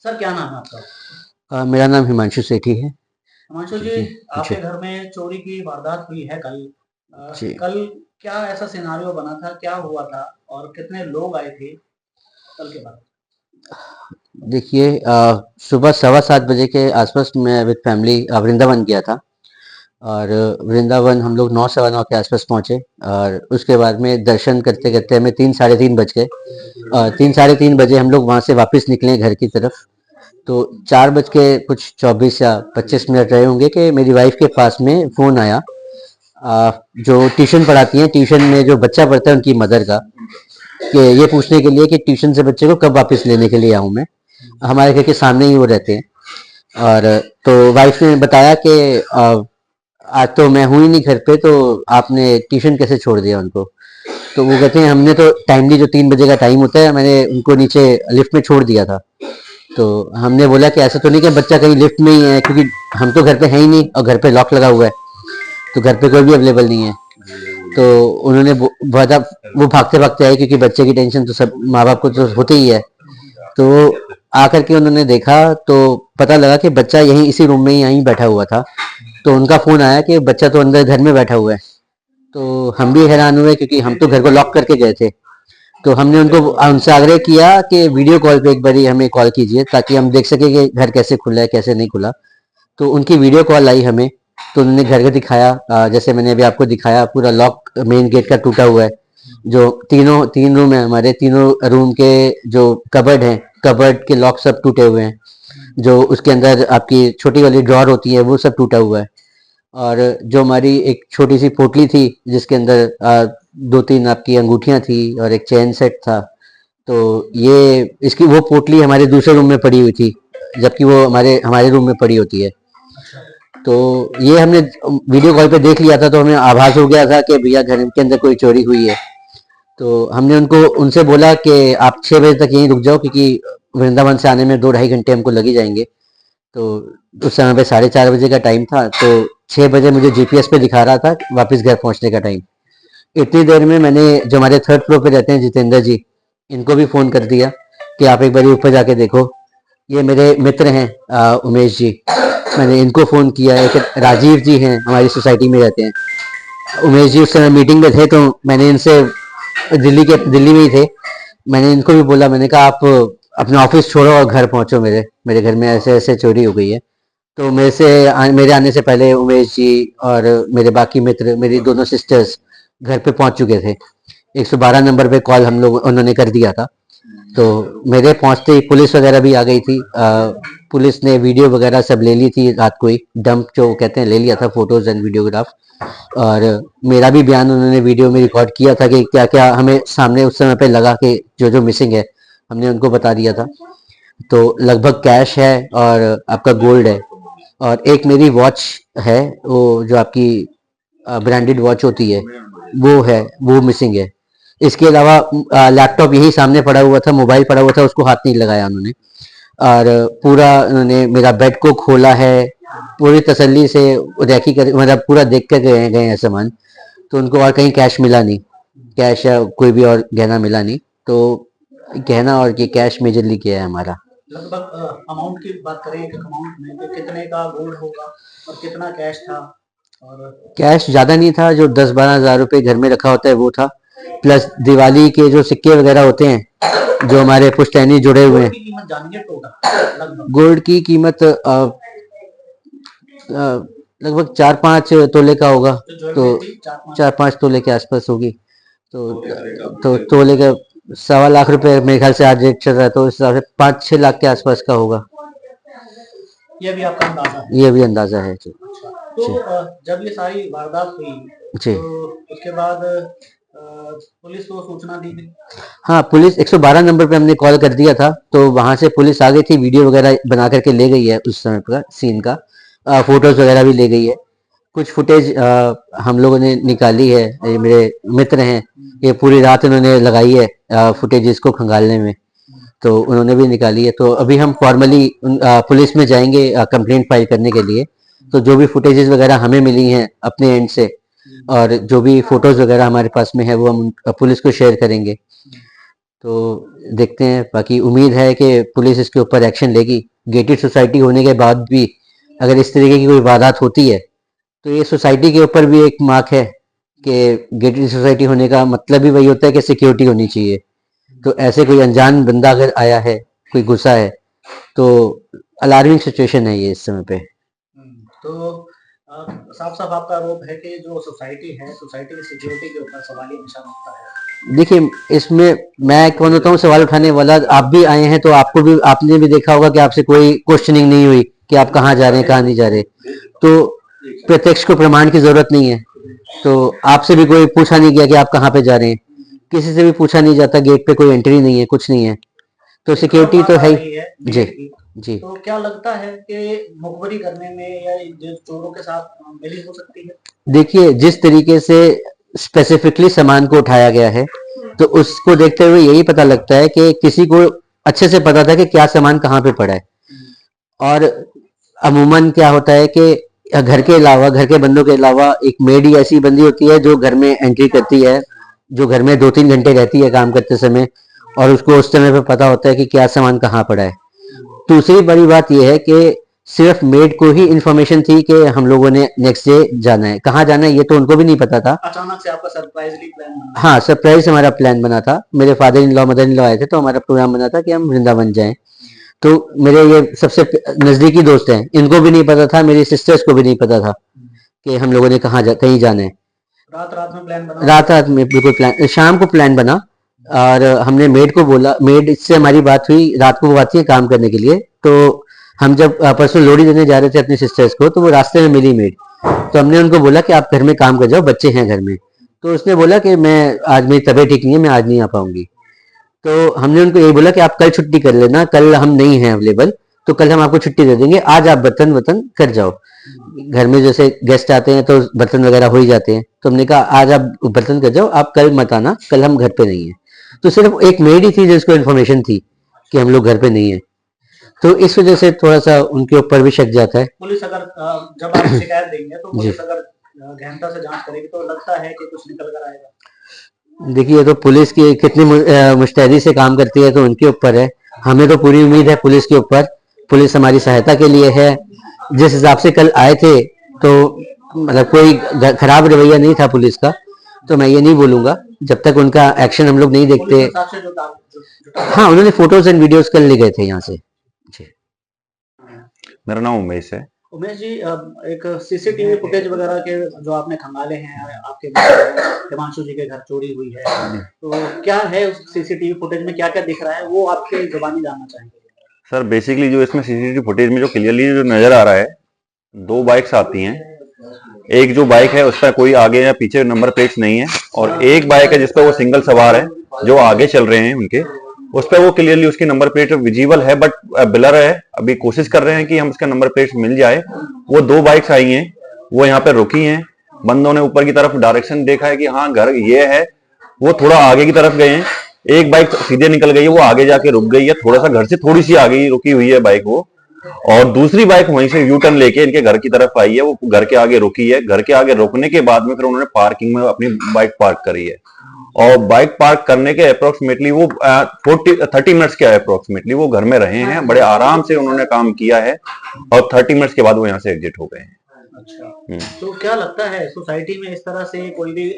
Sir क्या नाम है आपका? मेरा नाम हिमांशु सेठी है। हिमांशु जी, जी, जी, आपके घर में चोरी की वारदात हुई है कल। जी। कल क्या ऐसा सिनेरियो बना था, क्या हुआ था और कितने लोग आए थे कल के बाद? देखिए, सुबह 7:15 के आसपास मैं विद फैमिली वृंदावन गया था। और वृंदावन हम लोग 9 सवा 9 के आसपास पहुंचे। और उसके बाद में दर्शन करते करते हमें 3 साढ़े 3 बज गए। 3 साढ़े 3 बजे हम लोग वहां से वापस निकले घर की तरफ। तो 4 बज के कुछ 24 या 25 मिनट रहे होंगे कि मेरी वाइफ के पास में फ़ोन आया, जो ट्यूशन पढ़ाती हैं, ट्यूशन में जो बच्चा पढ़ता है उनकी मदर का, कि ये पूछने के लिए कि ट्यूशन से बच्चे को कब वापस लेने के लिए आऊँ मैं। हमारे घर के सामने ही वो रहते हैं। और तो वाइफ ने बताया कि आज तो मैं हूँ ही नहीं घर पे, तो आपने ट्यूशन कैसे छोड़ दिया उनको। तो वो कहते हैं हमने तो टाइमली जो 3 बजे का टाइम होता है, मैंने उनको नीचे लिफ्ट में छोड़ दिया था। तो हमने बोला कि ऐसा तो नहीं कि बच्चा कहीं लिफ्ट में ही है, क्योंकि हम तो घर पे हैं ही नहीं और घर पे लॉक लगा हुआ है, तो घर पे कोई भी अवेलेबल नहीं है। तो उन्होंने वो भागते भागते आए, क्योंकि बच्चे की टेंशन तो सब माँ बाप को तो होती ही है। तो आकर के उन्होंने देखा तो पता लगा कि बच्चा यहीं इसी रूम में ही यहीं बैठा हुआ था। तो उनका फोन आया कि बच्चा तो अंदर घर में बैठा हुआ है। तो हम भी हैरान हुए, क्योंकि हम तो घर को लॉक करके गए थे। तो हमने उनको उनसे आग्रह किया कि वीडियो कॉल पे एक बारी हमें कॉल कीजिए, ताकि हम देख सके कि घर कैसे खुला है कैसे नहीं खुला। तो उनकी वीडियो कॉल आई हमें। तो उन्होंने घर का दिखाया, जैसे मैंने अभी आपको दिखाया, पूरा लॉक मेन गेट का टूटा हुआ है। जो तीन रूम है हमारे, तीनों रूम के जो कबर्ड हैं, कबर्ड के लॉक सब टूटे हुए हैं। जो उसके अंदर आपकी छोटी वाली ड्रॉर होती है वो सब टूटा हुआ है। और जो हमारी एक छोटी सी पोटली थी, जिसके अंदर 2-3 आपकी अंगूठियां थी और एक चेन सेट था। तो ये इसकी वो पोटली हमारे दूसरे रूम में पड़ी हुई थी, जबकि वो हमारे हमारे रूम में पड़ी होती है। अच्छा। तो ये हमने वीडियो कॉल पे देख लिया था, तो हमें आभास हो गया था कि भैया घर के अंदर कोई चोरी हुई है। तो हमने उनको उनसे बोला कि आप 6 बजे तक यहीं रुक जाओ, क्योंकि वृंदावन से आने में 2 ढाई घंटे हमको लग ही जाएंगे। तो उस समय पे 4:30 बजे का टाइम था, तो 6 बजे मुझे जीपीएस पे दिखा रहा था वापस घर पहुंचने का टाइम। इतनी देर में मैंने, जो हमारे थर्ड फ्लोर पे रहते हैं जितेंद्र जी, इनको भी फोन कर दिया कि आप एक बार ऊपर जाके देखो। ये मेरे मित्र हैं, उमेश जी। मैंने इनको फोन किया है कि राजीव जी हैं, हमारी सोसाइटी में रहते हैं। उमेश जी उस समय मीटिंग में थे, तो मैंने इनसे, दिल्ली में ही थे, मैंने इनको भी बोला, मैंने कहा आप अपना ऑफिस छोड़ो और घर पहुंचो, मेरे घर में ऐसे ऐसे चोरी हो गई है। तो मेरे आने से पहले उमेश जी और मेरे बाकी मित्र, मेरी दोनों सिस्टर्स घर पे पहुंच चुके थे। 112 नंबर पे कॉल हम लोग उन्होंने कर दिया था। तो मेरे पहुंचते ही पुलिस वगैरह भी आ गई थी। पुलिस ने वीडियो वगैरह सब ले ली थी रात को ही, डंप जो कहते हैं ले लिया था, फोटोज एंड वीडियोग्राफ। और मेरा भी बयान उन्होंने वीडियो में रिकॉर्ड किया था कि क्या क्या हमें सामने उस समय पे लगा कि जो जो मिसिंग है, हमने उनको बता दिया था। तो लगभग कैश है और आपका गोल्ड है, और एक मेरी वॉच है, वो जो आपकी ब्रांडेड वॉच होती है, वो है, वो मिसिंग है। इसके अलावा लैपटॉप यही सामने पड़ा हुआ था, मोबाइल पड़ा हुआ था, उसको हाथ नहीं लगाया उन्होंने। और पूरा उन्होंने मेरा बेड को खोला है, पूरी तसल्ली से रैकी कर, मतलब पूरा देख कर गए गए हैं सामान। तो उनको और कहीं कैश मिला नहीं, कैश या कोई भी और गहना मिला नहीं। तो गहना और ये कैश मेजरली किया है हमारा। लगभग अमाउंट की बात करें, एक अमाउंट में तो कितने का गोल्ड होगा और कितना कैश था? और कैश ज्यादा नहीं था, जो 10-12 हजार रुपए घर में रखा होता है वो था, प्लस दिवाली के जो सिक्के वगैरह होते हैं, जो हमारे पुश्तैनी जुड़े हुए गोल्ड हैं। की कीमत जानेंगे टोटल लगभग? गोल्ड की कीमत लगभग 4-5 तोले का होगा। जो तो ज्वेलरी थी चार पाँच? 4-5 तोले के आसपास होगी। तो तोले का 1.25 लाख रुपए मेरे ख्याल से आज रेट चल रहा है, तो इस हिसाब से 5-6 लाख के आसपास का होगा। ये भी आपका अंदाजा है? ये भी अंदाजा है जी। अच्छा। तो जी, जब ये सारी वारदात हुई जी। तो उसके बाद पुलिस को सूचना दी थी? हाँ, पुलिस 112 नंबर पे हमने कॉल कर दिया था, तो वहां से पुलिस आ गई थी, वीडियो वगैरह बना करके ले गई है उस समय का सीन का। फोटोज वगैरह भी ले गई है। कुछ फुटेज हम लोगों ने निकाली है, ये मेरे मित्र हैं, ये पूरी रात उन्होंने लगाई है फुटेज को खंगालने में। तो उन्होंने भी निकाली है। तो अभी हम फॉर्मली पुलिस में जाएंगे कंप्लेंट फाइल करने के लिए। तो जो भी फुटेजेस वगैरह हमें मिली हैं अपने एंड से, और जो भी फोटोज वगैरह हमारे पास में है, वो हम पुलिस को शेयर करेंगे। तो देखते हैं, बाकी उम्मीद है कि पुलिस इसके ऊपर एक्शन लेगी। गेटेड सोसाइटी होने के बाद भी अगर इस तरीके की कोई वारदात होती है तो ये सोसाइटी के ऊपर भी एक मार्क है कि गेटेड सोसाइटी होने का मतलब भी वही होता है कि सिक्योरिटी होनी चाहिए। तो ऐसे कोई अनजान बंदा अगर आया है, कोई घुसा है, तो अलार्मिंग सिचुएशन है ये इस समय पे। तो साफ साफ आपका आरोप है कि जो सोसाइटी है, सोसाइटी की सिक्योरिटी के ऊपर सवालिया निशान उठता है। देखिए, इसमें मैं कौन होता हूँ सवाल उठाने वाला? आप भी आए हैं तो आपको भी, आपने भी देखा होगा कि आपसे कोई क्वेश्चनिंग नहीं हुई कि आप कहाँ जा रहे हैं, कहाँ नहीं जा रहे। तो प्रत्यक्ष को प्रमाण की जरूरत नहीं है। तो आपसे भी कोई पूछा नहीं गया कि आप कहाँ पे जा रहे हैं, किसी से भी पूछा नहीं जाता, गेट पे कोई एंट्री नहीं है, कुछ नहीं है। तो सिक्योरिटी तो है ही। जी जी। तो क्या लगता है कि मुखबरी करने में या जो चोरों के साथ मिली हो सकती है? देखिए, जिस तरीके से स्पेसिफिकली सामान को उठाया गया है, तो उसको देखते हुए यही पता लगता है कि किसी को अच्छे से पता था कि क्या सामान कहाँ पे पड़ा है। और अमूमन क्या होता है कि घर के अलावा, घर के बंदों के अलावा एक मेड ही ऐसी बंदी होती है जो घर में एंट्री करती है, जो घर में 2-3 घंटे रहती है काम करते समय, और उसको उस समय पे पता होता है कि क्या सामान कहाँ पड़ा है। दूसरी बड़ी बात यह है कि सिर्फ मेड को ही इंफॉर्मेशन थी कि हम लोगों ने नेक्स्ट डे जाना है। कहाँ जाना है ये तो उनको भी नहीं पता था। अचानक से आपका सरप्राइजली प्लान बना? हाँ, सरप्राइज हमारा प्लान बना था। मेरे father in law, mother in law आए थे, तो हमारा प्रोग्राम बना था कि हम वृंदावन जाएं। तो मेरे ये सबसे नजदीकी दोस्त हैं, इनको भी नहीं पता था, मेरी सिस्टर्स को भी नहीं पता था कि हम लोगों ने कहीं जाना है। रात रात में प्लान बना? रात में बिल्कुल प्लान, शाम को प्लान बना। और हमने मेड को बोला, मेड से हमारी बात हुई, रात को वो आती है काम करने के लिए। तो हम जब परसों लोहड़ी देने जा रहे थे अपनी सिस्टर्स को, तो वो रास्ते में मिली मेड। तो हमने उनको बोला कि आप घर में काम कर जाओ, बच्चे हैं घर में। तो उसने बोला कि मैं आज, मेरी तबीयत ठीक नहीं है, मैं आज नहीं आ पाऊंगी। तो हमने उनको यही बोला कि आप कल छुट्टी कर लेना, कल हम नहीं हैं अवेलेबल, तो कल हम आपको छुट्टी दे देंगे, आज आप बर्तन वर्तन कर जाओ। घर में जैसे गेस्ट आते हैं तो बर्तन वगैरह हो ही जाते हैं। तो हमने कहा आज आप बर्तन कर जाओ, आप कल मत आना, कल हम घर पे नहीं है। तो सिर्फ एक मेड ही थी जिसको इन्फॉर्मेशन थी कि हम लोग घर पे नहीं है। तो इस वजह से थोड़ा सा उनके ऊपर भी शक जाता है। पुलिस अगर जब आप शिकायत देंगे तो पुलिस अगर गहनता से जांच करेगी तो लगता है कि कुछ निकल कर आएगा। देखिए, तो पुलिस की कितनी मुस्तैदी से काम करती है तो उनके ऊपर है। हमें तो पूरी उम्मीद है पुलिस के ऊपर, पुलिस हमारी सहायता के लिए है। जिस हिसाब से कल आए थे, तो मतलब कोई खराब रवैया नहीं था पुलिस का, तो मैं ये नहीं बोलूंगा जब तक उनका एक्शन हम लोग नहीं देखते। हाँ, उन्होंने फोटोज एंड वीडियोस कल ले गए थे यहाँ से। मेरा नाम उमेश है। उमेश जी, एक सीसीटीवी फुटेज वगैरह के जो आपने खंगाले हैं, आपके हिमांशु जी के घर चोरी हुई है, तो क्या है उस सीसीटीवी फुटेज में, क्या क्या दिख रहा है, वो आपके जुबानी जानना चाहेंगे। सर बेसिकली जो इसमें सीसीटीवी फुटेज में जो क्लियरली जो नजर आ रहा है, 2 बाइक्स आती हैं। एक जो बाइक है उस पर कोई आगे या पीछे नंबर प्लेट्स नहीं है, और एक बाइक है जिसपे वो सिंगल सवार है, जो आगे चल रहे हैं उनके, उस पर वो क्लियरली उसकी नंबर प्लेट विजिबल है, बट ब्लर है। अभी कोशिश कर रहे हैं कि हम उसका नंबर प्लेट मिल जाए। वो 2 बाइक्स आई हैं, वो यहाँ पे रुकी हैं। बंदों ने ऊपर की तरफ डायरेक्शन देखा है कि हाँ घर ये है, वो थोड़ा आगे की तरफ गए हैं। एक बाइक सीधे निकल गई है, वो आगे जाके रुक गई है, थोड़ा सा घर से थोड़ी सी आगे ही रुकी हुई है बाइक वो। और दूसरी बाइक वहीं से यू टर्न लेके इनके घर की तरफ आई है, वो घर के आगे रुकी है। घर के आगे रुकने के बाद में फिर उन्होंने पार्किंग में अपनी बाइक पार्क करी है, और बाइक पार्क करने के अप्रोक्सीमेटली वो 30 मिनट्स के अप्रोक्सीमेटली वो घर में रहे हैं। बड़े आराम से उन्होंने काम किया है, और 30 मिनट्स के बाद वो यहाँ से एग्जिट हो गए हैं। अच्छा, तो क्या लगता है सोसाइटी में इस तरह से कोई भी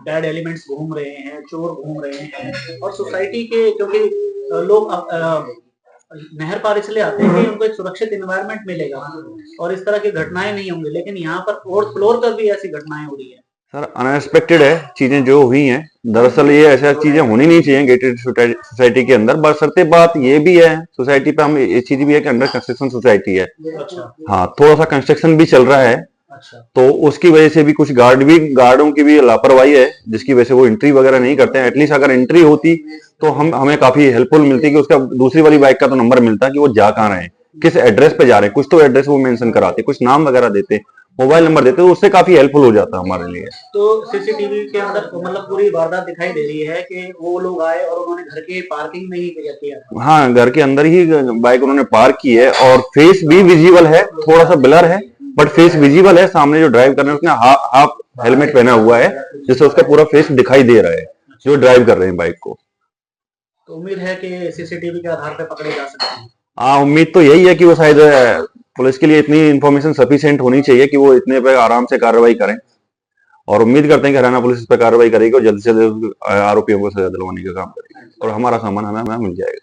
बैड एलिमेंट्स घूम रहे हैं, चोर घूम रहे हैं, और सोसाइटी के, क्योंकि लोग नहर पार इसलिए आते हैं कि उनको एक सुरक्षित एनवायरनमेंट मिलेगा और इस तरह की घटनाएं नहीं होंगी, लेकिन यहाँ पर फोर्थ फ्लोर पर भी ऐसी घटनाएं हो रही है। सर अनएक्सपेक्टेड है चीजें जो हुई हैं। दरअसल ये ऐसा चीजें होनी नहीं चाहिए गेटेड सोसाइटी के अंदर। बशर्ते बात ये भी है सोसाइटी पे, हम ये चीज भी है कि अंडर कंस्ट्रक्शन सोसाइटी है। अच्छा। हाँ, थोड़ा सा कंस्ट्रक्शन भी चल रहा है। अच्छा। तो उसकी वजह से भी कुछ गार्डों की भी लापरवाही है, जिसकी वजह से वो एंट्री वगैरह नहीं करते हैं। एटलीस्ट अगर एंट्री होती तो हमें काफी हेल्पफुल मिलती कि उसका दूसरी वाली बाइक का तो नंबर मिलता कि वो जा कहाँ रहे हैं, किस एड्रेस पे जा रहे हैं। कुछ तो एड्रेस वो मेंशन कराते, कुछ नाम वगैरह देते, मोबाइल नंबर देते, तो उससे काफी हेल्पफुल हो जाता हमारे लिए। तो सीसीटीवी के अंदर मतलब पूरी वारदात दिखाई दे रही है कि वो लोग आए और उन्होंने घर के पार्किंग में ही किया। हाँ, घर के अंदर ही बाइक उन्होंने पार्क की है, और फेस भी विजिबल है, थोड़ा सा ब्लर है बट फेस विजिबल है। सामने जो ड्राइव कर रहे हैं उसने हाफ हेलमेट पहना हुआ है, जिससे उसका पूरा फेस दिखाई दे रहा है, जो ड्राइव कर रहे हैं बाइक को। तो उम्मीद है कि सीसीटीवी के आधार पे पकड़े जा सकते हैं। हाँ, उम्मीद तो यही है कि वो शायद पुलिस के लिए इतनी इन्फॉर्मेशन सफिशिएंट होनी चाहिए कि वो इतने पे आराम से कार्रवाई करें, और उम्मीद करते हैं कि हरियाणा पुलिस इस पर कार्रवाई करेगी और जल्द से जल्द आरोपियों को सजा दिलवाने का काम करेगी और हमारा सामान हमें मिल जाएगा।